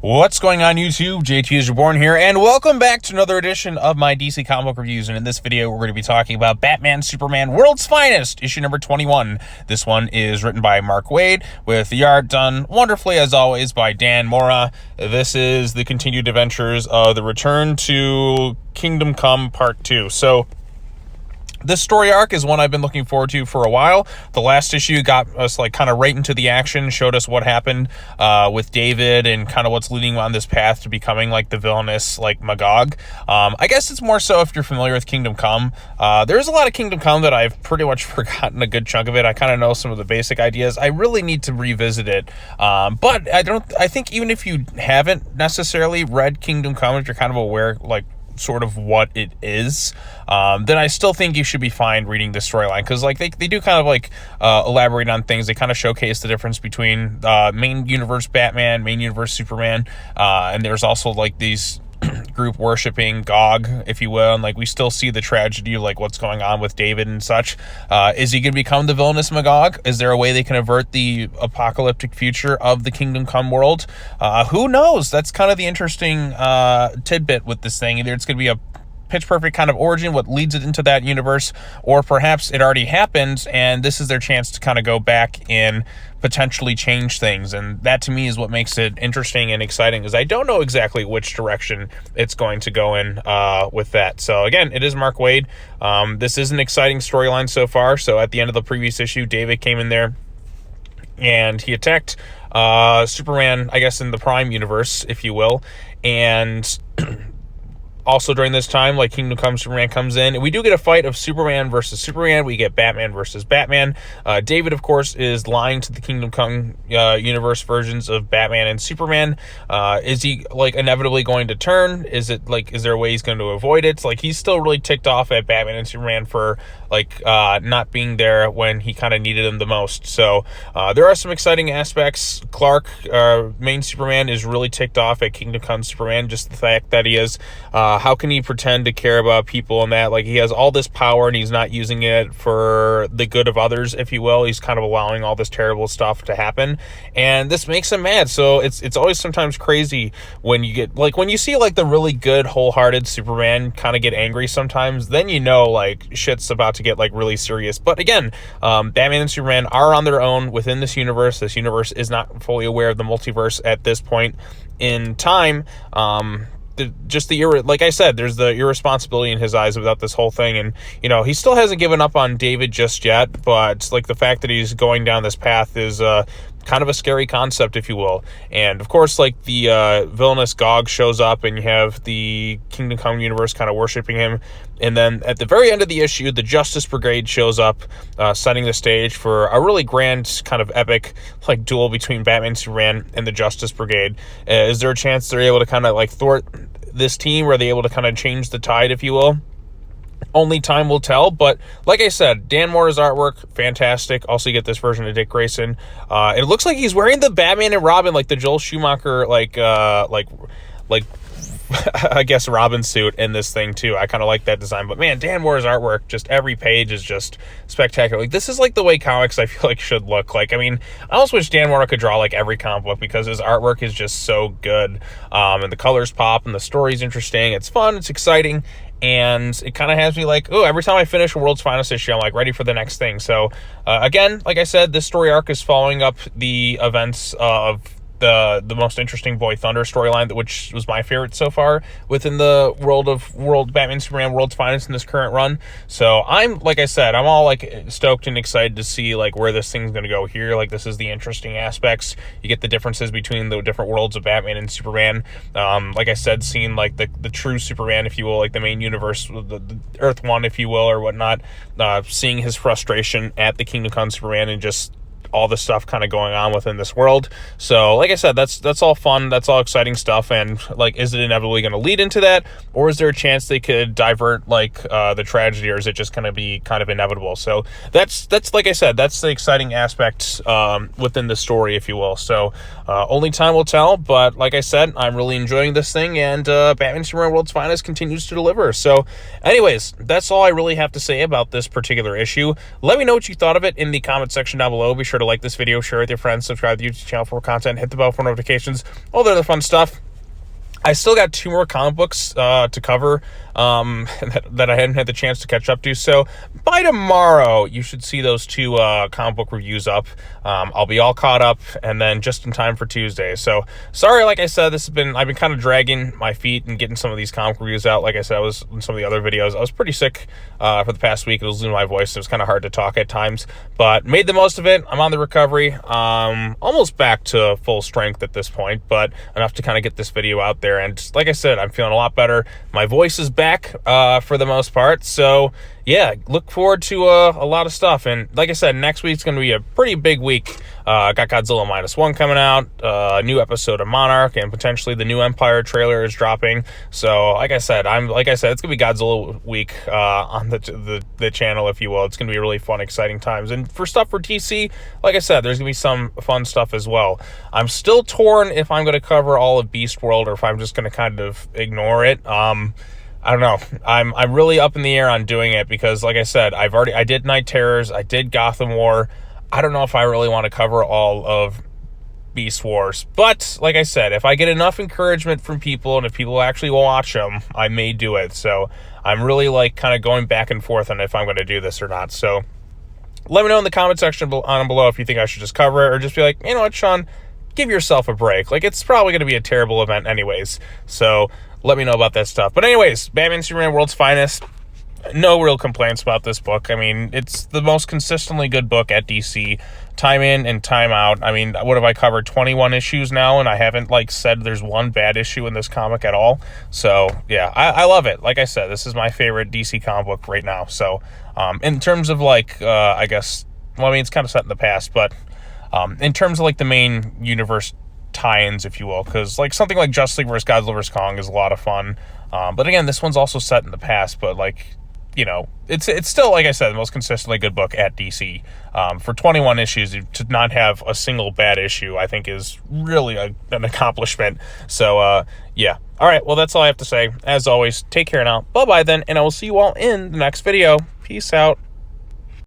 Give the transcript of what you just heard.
What's going on, YouTube? JT is Reborn here, and welcome back to another edition of my DC comic book reviews. And in this video, we're going to be talking about Batman Superman World's Finest, issue number 21. This one is written by Mark Waid, with the art done wonderfully, as always, by Dan Mora. This is the continued adventures of the Return to Kingdom Come Part 2. So, this story arc is one I've been looking forward to for a while. The last issue got us kind of right into the action, showed us what happened with David and kind of what's leading on this path to becoming the villainous Magog. I guess it's more so if you're familiar with Kingdom Come. There's a lot of Kingdom Come that I've pretty much forgotten a good chunk of it. I kind of know some of the basic ideas. I really need to revisit it. But I think even if you haven't necessarily read Kingdom Come, if you're kind of aware sort of what it is, then I still think you should be fine reading this storyline, because they do kind of elaborate on things. They kind of showcase the difference between main universe Batman, main universe Superman, and there's also these group worshipping Gog, if you will, and we still see the tragedy of what's going on with David and such. Is he going to become the villainous Magog? Is there a way they can avert the apocalyptic future of the Kingdom Come world? Who knows? That's kind of the interesting tidbit with this thing. Either it's going to be a pitch perfect kind of origin, what leads it into that universe, or perhaps it already happened and this is their chance to kind of go back and potentially change things. And that to me is what makes it interesting and exciting, is I don't know exactly which direction it's going to go in with that. So again, it is Mark Waid. This is an exciting storyline so far. So at the end of the previous issue, David came in there and he attacked Superman, I guess in the Prime universe, if you will, and also during this time, Kingdom Come Superman comes in, and we do get a fight of Superman versus Superman. We get Batman versus Batman. David, of course, is lying to the Kingdom Come universe versions of Batman and Superman. Is he inevitably going to turn? Is it is there a way he's going to avoid it? He's still really ticked off at Batman and Superman for not being there when he kind of needed them the most. So there are some exciting aspects. Clark, main Superman, is really ticked off at Kingdom Come Superman. Just the fact that he is. How can he pretend to care about people and that? He has all this power and he's not using it for the good of others, if you will. He's kind of allowing all this terrible stuff to happen, and this makes him mad. So it's always sometimes crazy when you get when you see the really good wholehearted Superman kind of get angry sometimes, then you know shit's about to get really serious. But again, Batman and Superman are on their own within this universe. This universe is not fully aware of the multiverse at this point in time. Like I said, there's the irresponsibility in his eyes about this whole thing, and he still hasn't given up on David just yet, but the fact that he's going down this path is kind of a scary concept, if you will. And of course, the villainous Gog shows up, and you have the Kingdom Come universe kind of worshiping him. And then at the very end of the issue, the Justice Brigade shows up, setting the stage for a really grand kind of epic duel between Batman and Superman and the Justice Brigade. Is there a chance they're able to kind of thwart this team? Are they able to kind of change the tide, if you will? Only time will tell. But like I said, Dan Mora's artwork, fantastic. Also, you get this version of Dick Grayson. It looks like he's wearing the Batman and Robin, the Joel Schumacher, I guess Robin suit in this thing too. I kind of like that design. But man, Dan Mora's artwork, just every page is just spectacular. This is the way comics I feel should look. I almost wish Dan Mora could draw every comic book, because his artwork is just so good. And the colors pop, and the story's interesting. It's fun, it's exciting. And it kind of has me oh, every time I finish a World's Finest issue, I'm ready for the next thing. So again, like I said, this story arc is following up the events of the most interesting Boy Thunder storyline, which was my favorite so far within the world Batman Superman World's Finest in this current run. So I'm, like I said, I'm all stoked and excited to see where this thing's going to go here. This is the interesting aspects. You get the differences between the different worlds of Batman and Superman. Like I said, seeing the true Superman, if you will, the main universe, the Earth One, if you will, or whatnot. Seeing his frustration at the Kingdom Come Superman and just all the stuff kind of going on within this world. So like I said, that's all fun, that's all exciting stuff. And is it inevitably going to lead into that, or is there a chance they could divert the tragedy, or is it just going to be kind of inevitable? So that's like I said, that's the exciting aspect within the story, if you will. So only time will tell, but like I said, I'm really enjoying this thing, and Batman Superman World's Finest continues to deliver. So anyways, that's all I really have to say about this particular issue. Let me know what you thought of it in the comment section down below. Be sure to to like this video, share it with your friends, subscribe to the YouTube channel for more content, hit the bell for notifications, all the other fun stuff. I still got 2 more comic books to cover that I hadn't had the chance to catch up to. So by tomorrow, you should see those 2 comic book reviews up. I'll be all caught up, and then just in time for Tuesday. So sorry, like I said, I've been kind of dragging my feet and getting some of these comic reviews out. Like I said, I was in some of the other videos. I was pretty sick for the past week. I was losing my voice. So it was kind of hard to talk at times, but made the most of it. I'm on the recovery. Almost back to full strength at this point, but enough to kind of get this video out there. And like I said, I'm feeling a lot better. My voice is back for the most part. So yeah, look forward to a lot of stuff. And like I said, next week's going to be a pretty big week. Got Godzilla -1 coming out, a new episode of Monarch, and potentially the new Empire trailer is dropping. So like I said, it's going to be Godzilla week on the channel, if you will. It's going to be really fun, exciting times. And for stuff for DC, like I said, there's going to be some fun stuff as well. I'm still torn if I'm going to cover all of Beast World or if I'm just going to kind of ignore it. I don't know. I'm really up in the air on doing it because, like I said, I did Night Terrors, I did Gotham War. I don't know if I really want to cover all of Beast Wars, but like I said, if I get enough encouragement from people and if people actually watch them, I may do it. So I'm really like kind of going back and forth on if I'm going to do this or not. So let me know in the comment section below if you think I should just cover it or just be like, you know what, Sean, give yourself a break. Like, it's probably going to be a terrible event anyways. So let me know about that stuff. But anyways, Batman Superman World's Finest. No real complaints about this book. I mean, it's the most consistently good book at DC. Time in and time out. I mean, what have I covered? 21 issues now, and I haven't, like, said there's one bad issue in this comic at all. So, yeah, I love it. Like I said, this is my favorite DC comic book right now. So, in terms of, like, I guess, well, I mean, it's kind of set in the past, but in terms of, like, the main universe tie-ins, if you will, because, like, something like Justice League vs. Godzilla vs. Kong is a lot of fun. But, again, this one's also set in the past, but, like, you know, it's still, like I said, the most consistently good book at DC. For 21 issues, to not have a single bad issue, I think is really an accomplishment. So, yeah. All right, well, that's all I have to say. As always, take care now. Bye-bye then, and I will see you all in the next video. Peace out.